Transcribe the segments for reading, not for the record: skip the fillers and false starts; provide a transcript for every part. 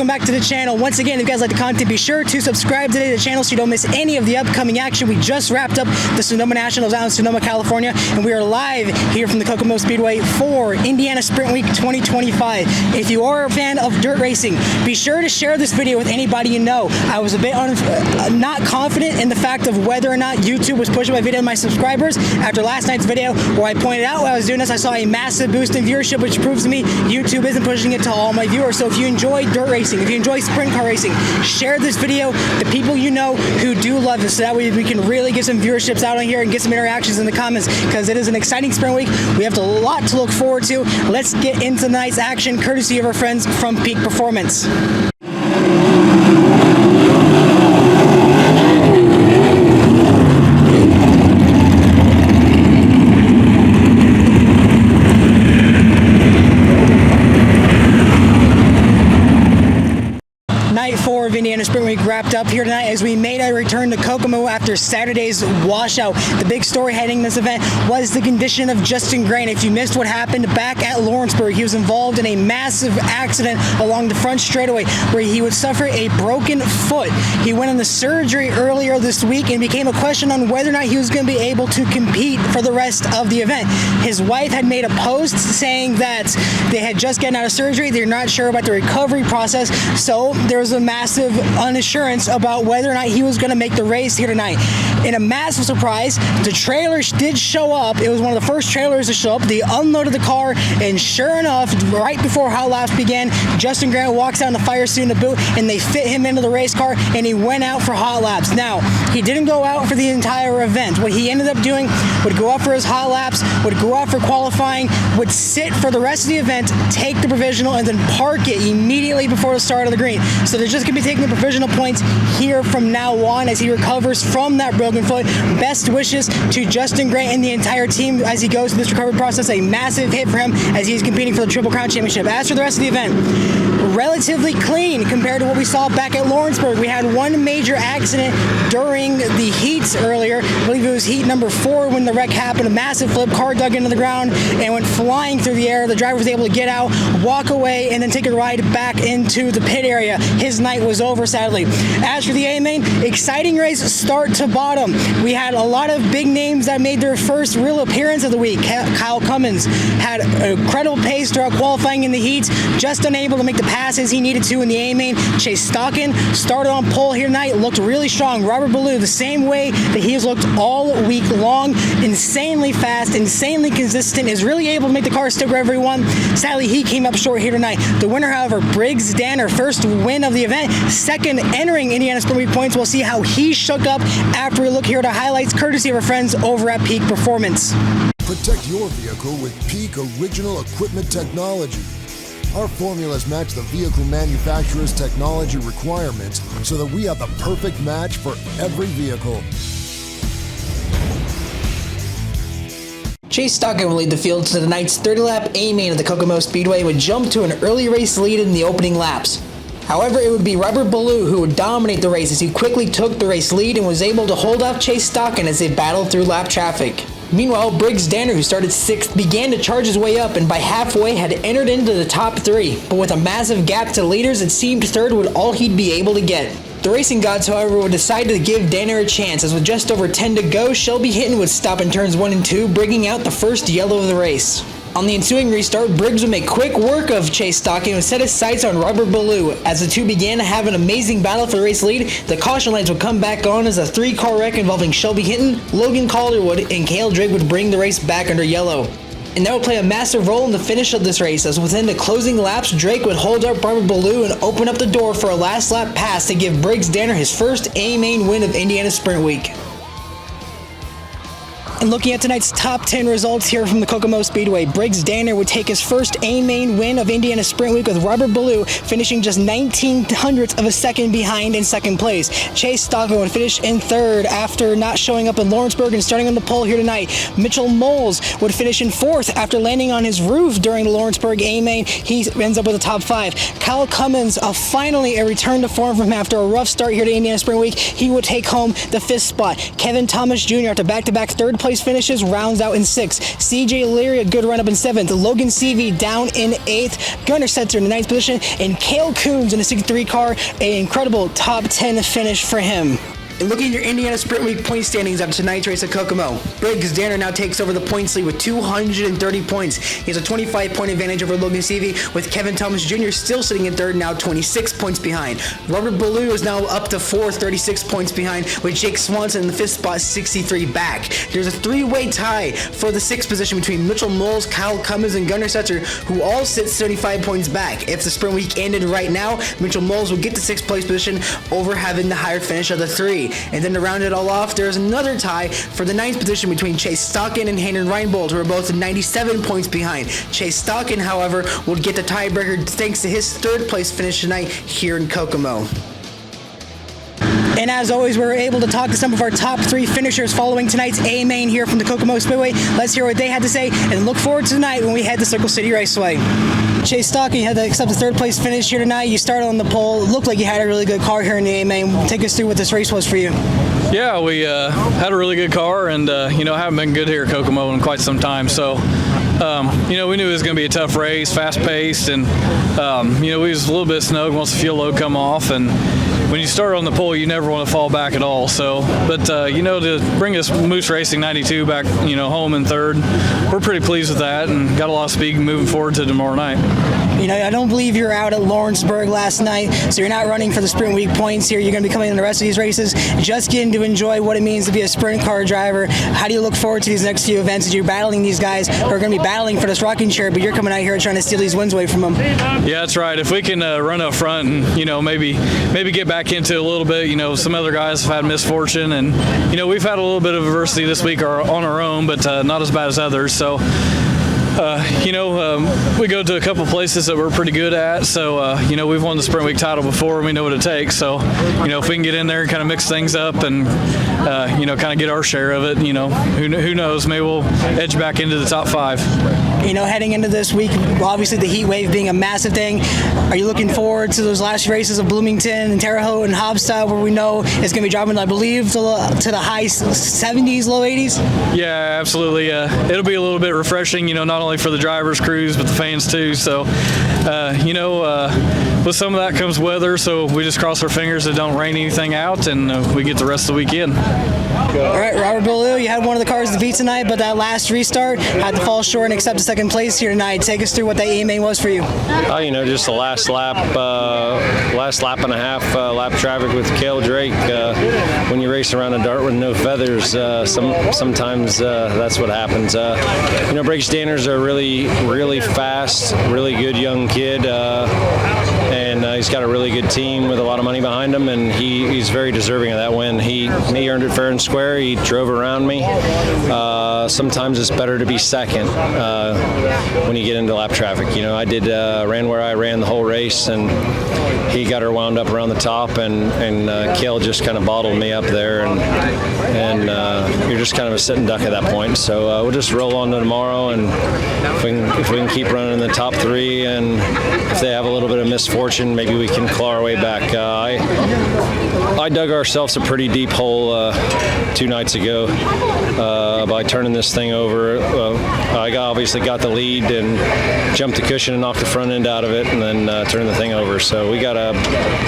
welcome back to the channel. Once again, if you guys like the content, be sure to subscribe today to the channel so you don't miss any of the upcoming action. We just wrapped up the Sonoma Nationals out in Sonoma, California, and we are live here from the Kokomo Speedway for Indiana Sprint Week 2025. If you are a fan of dirt racing, be sure to share this video with anybody you know. I was a bit not confident in the fact of whether or not YouTube was pushing my video to my subscribers. After last night's video where I pointed out while I was doing this, I saw a massive boost in viewership, which proves to me YouTube isn't pushing it to all my viewers. So if you enjoy dirt racing, if you enjoy sprint car racing, share this video to people you know who do love this, so that way we can really get some viewerships out on here and get some interactions in the comments, because it is an exciting sprint week. We have a lot to look forward to. Let's get into tonight's action, courtesy of our friends from Peak Performance. Night 4 of Indiana Sprint Week wrapped up here tonight as we made our return to Kokomo after Saturday's washout. The big story heading this event was the condition of Justin Grant. If you missed what happened back at Lawrenceburg, he was involved in a massive accident along the front straightaway where he would suffer a broken foot. He went into surgery earlier this week and became a question on whether or not he was going to be able to compete for the rest of the event. His wife had made a post saying that they had just gotten out of surgery. They're not sure about the recovery process, so there was a massive unassurance about whether or not he was going to make the race here tonight. In a massive surprise, the trailers did show up. It was one of the first trailers to show up. They unloaded the car, and sure enough, right before hot laps began, Justin Grant walks out in the fire suit and the boot, and they fit him into the race car, and he went out for hot laps. Now, he didn't go out for the entire event. What he ended up doing would go out for his hot laps, would go out for qualifying, would sit for the rest of the event, take the provisional, and then park it immediately before the start of the green. So they're just going to be taking the provisional points here from now on as he recovers from that broken foot. Best wishes to Justin Grant and the entire team as he goes through this recovery process. A massive hit for him as he's competing for the Triple Crown Championship. As for the rest of the event, relatively clean compared to what we saw back at Lawrenceburg. We had one major accident during the heats earlier. I believe it was heat number 4 when the wreck happened. A massive flip, car dug into the ground and went flying through the air. The driver was able to get out, walk away, and then take a ride back into the pit area. His night was over, sadly. As for the A-Main, exciting race start to bottom. We had a lot of big names that made their first real appearance of the week. Kyle Cummins had an incredible pace throughout qualifying in the heats, just unable to make the passes he needed to in the A-Main. Chase Stockin started on pole here tonight, looked really strong. Robert Ballou, the same way that he has looked all week long, insanely fast, insanely consistent, is really able to make the car stick wherever he wants. Sadly, he came up short here tonight. The winner, however, Briggs Danner, first win of the event, second entering Indiana Sprint Week points. We'll see how he shook up after we look here at our highlights, courtesy of our friends over at Peak Performance. Protect your vehicle with Peak Original Equipment Technology. Our formulas match the vehicle manufacturer's technology requirements so that we have the perfect match for every vehicle. Chase Stockin will lead the field to tonight's 30-lap A-Main of the Kokomo Speedway and would jump to an early race lead in the opening laps. However, it would be Robert Ballou who would dominate the race as he quickly took the race lead and was able to hold off Chase Stockin as they battled through lap traffic. Meanwhile, Briggs Danner, who started 6th, began to charge his way up and by halfway had entered into the top 3, but with a massive gap to the leaders, it seemed 3rd would all he'd be able to get. The racing gods, however, would decide to give Danner a chance, as with just over 10 to go, Shelby Hinton would stop in turns 1 and 2, bringing out the first yellow of the race. On the ensuing restart, Briggs would make quick work of Chase Stockin and set his sights on Robert Ballou. As the two began to have an amazing battle for the race lead, the caution lights would come back on as a 3-car wreck involving Shelby Hinton, Logan Calderwood, and Cale Drake would bring the race back under yellow. And that would play a massive role in the finish of this race, as within the closing laps, Drake would hold up Robert Ballou and open up the door for a last lap pass to give Briggs Danner his first A-Main win of Indiana Sprint Week. And looking at tonight's top 10 results here from the Kokomo Speedway, Briggs Danner would take his first A-Main win of Indiana Sprint Week, with Robert Ballou finishing just 19/100ths of a second behind in second place. Chase Stockin would finish in 3rd after not showing up in Lawrenceburg and starting on the pole here tonight. Mitchell Moles would finish in 4th after landing on his roof during the Lawrenceburg A-Main. He ends up with a top 5. Kyle Cummins, finally a return to form from him after a rough start here to Indiana Sprint Week. He would take home the 5th spot. Kevin Thomas Jr. after back-to-back 3rd place place finishes, rounds out in 6th. CJ Leary, a good run up in 7th. Logan Seavey down in 8th. Gunnar Setzer in the 9th position. And Cale Coons in the 63 car, an incredible top 10 finish for him. And looking at your Indiana Sprint Week point standings after tonight's race at Kokomo, Briggs Danner now takes over the points lead with 230 points. He has a 25-point advantage over Logan Seavey, with Kevin Thomas Jr. still sitting in 3rd, now 26 points behind. Robert Ballou is now up to 4th, 36 points behind, with Jake Swanson in the 5th spot, 63 back. There's a 3-way tie for the 6th position between Mitchell Moles, Kyle Cummins, and Gunnar Setzer, who all sit 75 points back. If the Sprint Week ended right now, Mitchell Moles will get the 6th place position over having the higher finish of the 3. And then to round it all off, there's another tie for the 9th position between Chase Stockton and Hayden Reinbold, who are both 97 points behind. Chase Stockton, however, will get the tiebreaker thanks to his 3rd place finish tonight here in Kokomo. And as always, we're able to talk to some of our top 3 finishers following tonight's A main here from the Kokomo Speedway. Let's hear what they had to say and look forward to tonight when we head to Circle City Raceway. Chase Stockton, you had to accept the 3rd place finish here tonight. You started on the pole. It looked like you had a really good car here in the A main. Take us through what this race was for you. Yeah, we had a really good car, and haven't been good here at Kokomo in quite some time. So, we knew it was going to be a tough race, fast-paced, and we was a little bit snug once the fuel load come off. And when you start on the pole, you never want to fall back at all. So, but to bring us Moose Racing 92 back, home in 3rd, we're pretty pleased with that, and got a lot of speed moving forward to tomorrow night. I don't believe you're out at Lawrenceburg last night, so you're not running for the Sprint Week points here. You're going to be coming in the rest of these races, just getting to enjoy what it means to be a sprint car driver. How do you look forward to these next few events as you're battling these guys who are going to be battling for this rocking chair, but you're coming out here trying to steal these wins away from them? Yeah, that's right. If we can run up front and, maybe get back into it a little bit, some other guys have had misfortune, and, we've had a little bit of adversity this week on our own, but not as bad as others. So, we go to a couple places that we're pretty good at. So, we've won the Sprint Week title before, and we know what it takes. So, if we can get in there and kind of mix things up and, kind of get our share of it, who knows, maybe we'll edge back into the top 5. Heading into this week, obviously the heat wave being a massive thing, are you looking forward to those last races of Bloomington and Terre Haute and Hobstad, where we know it's going to be dropping, I believe, to the high 70s, low 80s? Yeah, absolutely. It'll be a little bit refreshing, not only for the drivers, crews, but the fans too. So, with some of that comes weather, so we just cross our fingers it don't rain anything out, and we get the rest of the weekend. All right, Robert Ballou, you had one of the cars to beat tonight, but that last restart had to fall short and accept the 2nd place here tonight. Take us through what that A-main was for you. Just the last lap and a half, lap traffic with Cale Drake. When you race around a dart with no feathers, sometimes that's what happens. Briggs Danner's a really, really fast, really good young kid, and he's got a really good team with a lot of money behind him, and he's very deserving of that win. He earned it fair and square. He drove around me. Sometimes it's better to be second when you get into lap traffic. I ran where I ran the whole race, and he got her wound up around the top, and Cale just kind of bottled me up there, and you're just kind of a sitting duck at that point. So we'll just roll on to tomorrow, and if we can keep running in the top 3, and if they have a little bit of misfortune, maybe we can claw our way back. I dug ourselves a pretty deep hole 2 nights ago by turning this thing over. I obviously got the lead and jumped the cushion and knocked the front end out of it, and then turned the thing over. So we got a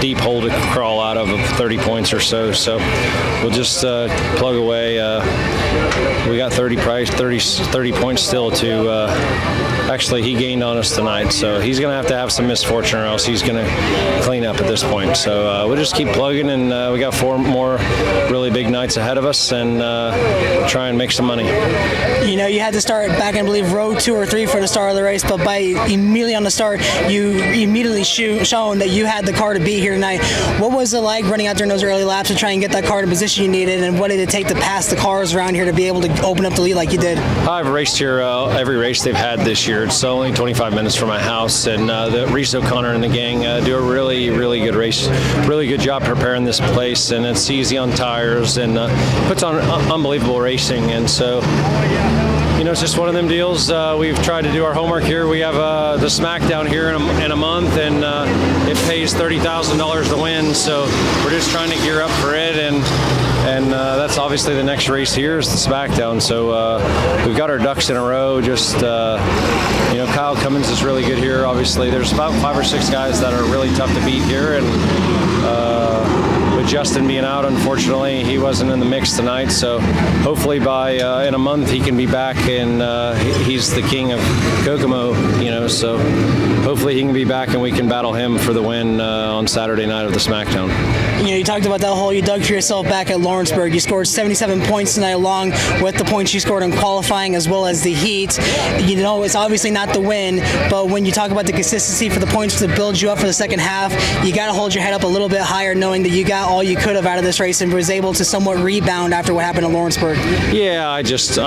deep hole to crawl out of 30 points or so. So we'll just plug away. We got 30 points still to. Actually, he gained on us tonight, so he's going to have some misfortune, or else he's going to clean up at this point. So we'll just keep plugging, and we got 4 more really big nights ahead of us, and try and make some money. You had to start back in, I believe, row 2 or 3 for the start of the race, but by immediately on the start, you immediately shown that you had the car to beat here tonight. What was it like running out there in those early laps to try and get that car in the position you needed, and what did it take to pass the cars around here to be able to open up the lead like you did? I've raced here every race they've had this year. It's only 25 minutes from my house, and Reese O'Connor and the gang do a really, really good race, really good job preparing this place, and it's easy on tires, and puts on unbelievable racing. And so, it's just one of them deals. We've tried to do our homework here. We have the SmackDown here in a month, and it pays $30,000 to win, so we're just trying to gear up for it, and and that's obviously the next race here is the SmackDown. So we've got our ducks in a row. Just Kyle Cummins is really good here. Obviously, there's about 5 or 6 guys that are really tough to beat here, and with Justin being out, unfortunately, he wasn't in the mix tonight. So hopefully by in a month he can be back, and he's the king of Kokomo. So hopefully he can be back and we can battle him for the win on Saturday night of the SmackDown. You talked about that hole you dug for yourself back at Lawrenceburg. You scored 77 points tonight, along with the points you scored in qualifying as well as the heat. It's obviously not the win, but when you talk about the consistency for the points to build you up for the second half, you got to hold your head up a little bit higher, knowing that you got all you could have out of this race and was able to somewhat rebound after what happened at Lawrenceburg. Yeah, I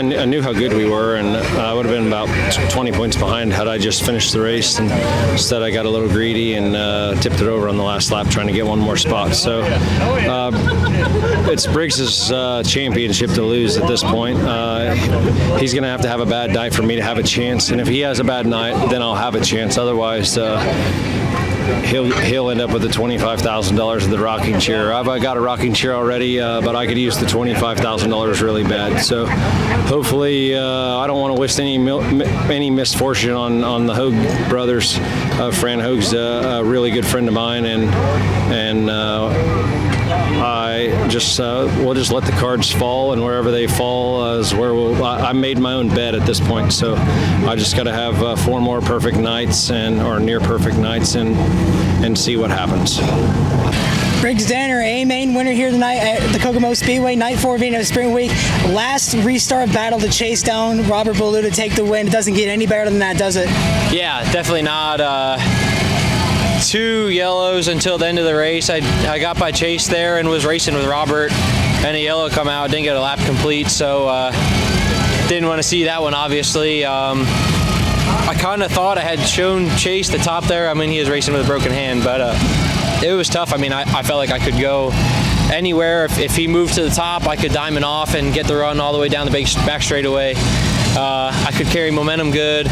knew how good we were, and I would have been about 20 points behind had I just finished the race. And instead, I got a little greedy and tipped it over on the last lap, trying to get one more spot. So it's Briggs' championship to lose at this point. He's going to have a bad night for me to have a chance, and if he has a bad night, then I'll have a chance. Otherwise, he'll end up with the $25,000 of the rocking chair. I've got a rocking chair already, but I could use the $25,000 really bad. So hopefully, I don't want to wish any misfortune on the Hogue brothers. Fran Hogue's a really good friend of mine, and we'll just let the cards fall, and wherever they fall is where I made my own bet at this point. So I just got to have 4 more perfect nights or near perfect nights and see what happens. Briggs Danner, A-main winner here tonight at the Kokomo Speedway, night 4 being a sprint week. Last restart battle to chase down Robert Ballou to take the win. It doesn't get any better than that, does it? Yeah, definitely not. 2 yellows until the end of the race. I got by Chase there and was racing with Robert, and a yellow come out, didn't get a lap complete, so didn't want to see that one, obviously. I kind of thought I had shown Chase the top there. I mean, he was racing with a broken hand, but it was tough. I mean, I felt like I could go anywhere. If he moved to the top, I could diamond off and get the run all the way down the back straightaway. I could carry momentum good.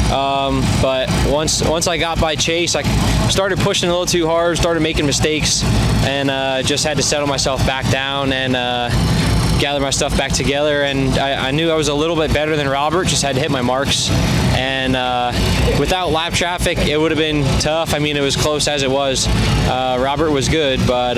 But once I got by Chase, I started pushing a little too hard, started making mistakes, and just had to settle myself back down and gather my stuff back together. And I knew I was a little bit better than Robert, just had to hit my marks. And without lap traffic, it would have been tough. I mean, it was close as it was. Robert was good, but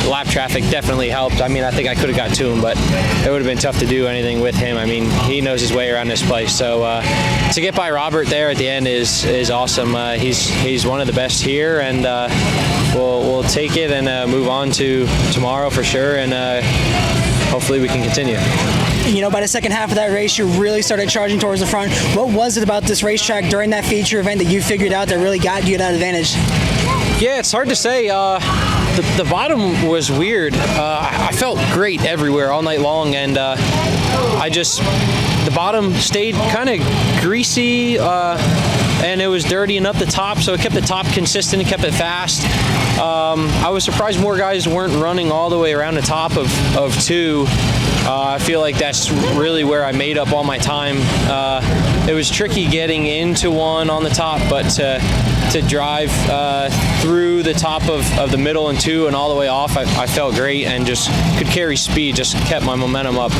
lap traffic definitely helped. I mean, I think I could have got to him, but it would have been tough to do anything with him. I mean, he knows his way around this place. So to get by Robert there at the end is awesome. He's one of the best here, and we'll take it and move on to tomorrow for sure, and hopefully we can continue. By the second half of that race, you really started charging towards the front. What was it about this racetrack during that feature event that you figured out that really got you that advantage? Yeah, it's hard to say. The bottom was weird. I felt great everywhere all night long, and the bottom stayed kind of greasy, and it was dirty and up the top, so it kept the top consistent, it kept it fast. I was surprised more guys weren't running all the way around the top of 2. I feel like that's really where I made up all my time. It was tricky getting into 1 on the top, but to drive through the top of the middle and 2 and all the way off, I felt great and just could carry speed, just kept my momentum up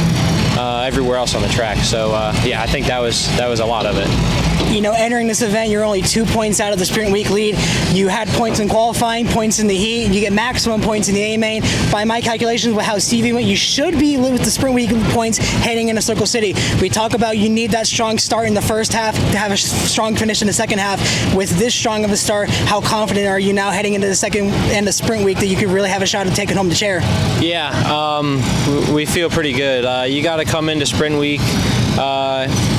everywhere else on the track. So yeah, I think that was a lot of it. Entering this event, you're only 2 points out of the sprint week lead. You had points in qualifying, points in the heat, and you get maximum points in the A-main. By my calculations, with how Stevie went, you should be with the sprint week points heading into Circle City. We talk about you need that strong start in the first half to have a strong finish in the second half. With this strong of a start, how confident are you now heading into the second and the sprint week that you could really have a shot at taking home the chair? Yeah, we feel pretty good. You got to come into sprint week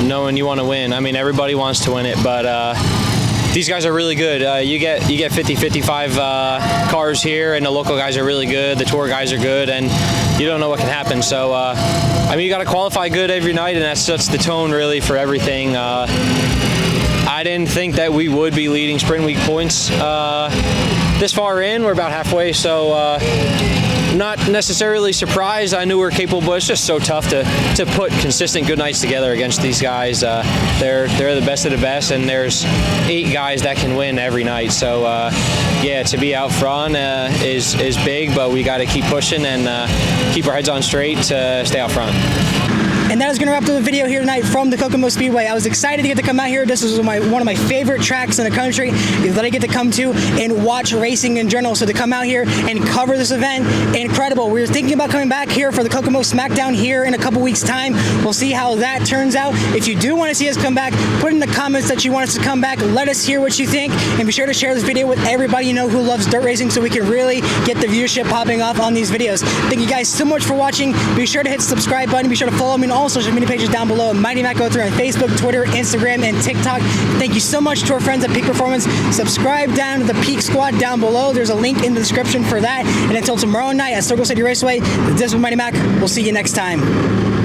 knowing you want to win. I mean, everybody wants to win it, but these guys are really good. You get 50, 55 cars here, and the local guys are really good. The tour guys are good, and you don't know what can happen. So, I mean, you got to qualify good every night, and that sets the tone really for everything. I didn't think that we would be leading sprint week points this far in. We're about halfway, so not necessarily surprised. I knew we were capable, but it's just so tough to put consistent good nights together against these guys. They're the best of the best, and there's 8 guys that can win every night. So yeah, to be out front is big, but we got to keep pushing and keep our heads on straight to stay out front. And that is going to wrap up the video here tonight from the Kokomo Speedway. I was excited to get to come out here. This is one of my favorite tracks in the country that I get to come to and watch racing in general. So to come out here and cover this event, incredible. We were thinking about coming back here for the Kokomo Smackdown here in a couple weeks' time. We'll see how that turns out. If you do want to see us come back, put in the comments that you want us to come back. Let us hear what you think. And be sure to share this video with everybody you know who loves dirt racing so we can really get the viewership popping off on these videos. Thank you guys so much for watching. Be sure to hit the subscribe button. Be sure to follow me on all social media pages down below. Mighty Mac Go Through on Facebook, Twitter, Instagram, and TikTok. Thank you so much to our friends at Peak Performance. Subscribe down to the Peak Squad down below. There's a link in the description for that. And until tomorrow night at Circle City Raceway, this is Mighty Mac. We'll see you next time.